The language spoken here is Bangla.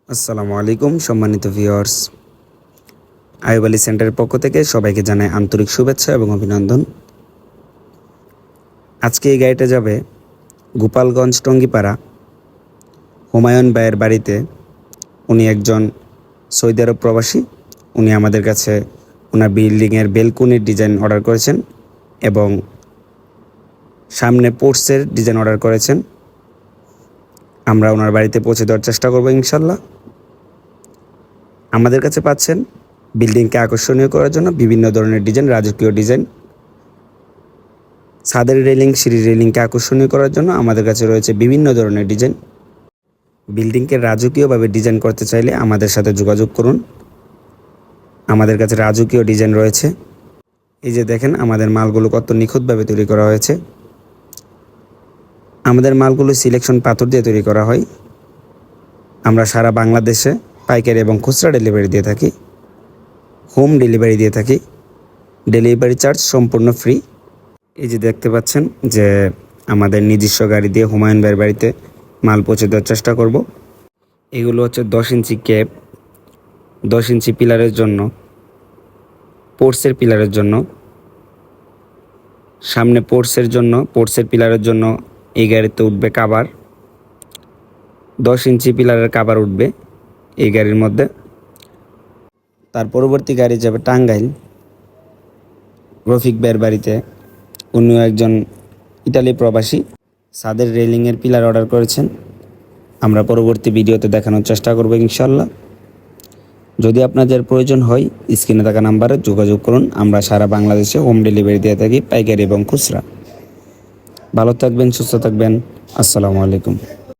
আসসালামু আলাইকুম সম্মানিত ভিউয়ার্স। আইয়ুব আলী সেন্টারের পক্ষ থেকে সবাইকে জানাই আন্তরিক শুভেচ্ছা এবং অভিনন্দন। আজকে এই গাড়িটা যাবে গোপালগঞ্জ টঙ্গিপাড়া হুমায়ুন ভাইয়ের বাড়িতে। উনি একজন সৌদি আরব প্রবাসী। উনি আমাদের কাছে ওনার বিল্ডিংয়ের বেলকনির ডিজাইন অর্ডার করেছেন এবং সামনে পোর্টসের ডিজাইন অর্ডার করেছেন। আমরা ওনার বাড়িতে পৌঁছে দেওয়ার চেষ্টা করবো ইনশাল্লাহ। আমাদের কাছে পাচ্ছেন বিল্ডিংকে আকর্ষণীয় করার জন্য বিভিন্ন ধরনের ডিজাইন, রাজকীয় ডিজাইন। ছাদের রেলিং, সিঁড়ির রেলিংকে আকর্ষণীয় করার জন্য আমাদের কাছে রয়েছে বিভিন্ন ধরনের ডিজাইন। বিল্ডিংকে রাজকীয়ভাবে ডিজাইন করতে চাইলে আমাদের সাথে যোগাযোগ করুন। আমাদের কাছে রাজকীয় ডিজাইন রয়েছে। এই যে দেখেন আমাদের মালগুলো কত নিখুঁতভাবে তৈরি করা হয়েছে। আমাদের মালগুলো সিলেকশন পাথর দিয়ে তৈরি করা হয়। আমরা সারা বাংলাদেশে পাইকারি এবং খুচরা ডেলিভারি দিয়ে থাকি, হোম ডেলিভারি দিয়ে থাকি। ডেলিভারি চার্জ সম্পূর্ণ ফ্রি। এই যে দেখতে পাচ্ছেন যে আমাদের নিজস্ব গাড়ি দিয়ে হুমায়ুন ভাইয়ের বাড়িতে মাল পৌঁছে দেওয়ার চেষ্টা করব। এগুলো হচ্ছে 10 ইঞ্চি ক্যাপ, 10 ইঞ্চি পিলারের জন্য, পোর্টসের পিলারের জন্য, সামনে পোর্টসের পিলারের জন্য এই গাড়িতে উঠবে কাভার। 10 ইঞ্চি পিলারের কাভার উঠবে এই গাড়ির মধ্যে। তার পরবর্তী গাড়ি যাবে টাঙ্গাইল রফিক ভাইয়ের বাড়িতে। উনিও একজন ইতালি প্রবাসী। ছাদের রেলিংয়ের পিলার অর্ডার করেছেন। আমরা পরবর্তী ভিডিওতে দেখানোর চেষ্টা করব ইনশাল্লাহ। যদি আপনাদের প্রয়োজন হয় স্ক্রিনে থাকা নাম্বারে যোগাযোগ করুন। আমরা সারা বাংলাদেশে হোম ডেলিভারি দিয়ে থাকি, পাইকারি এবং খুচরা। ভালো থাকবেন, সুস্থ থাকবেন। আসসালামু আলাইকুম।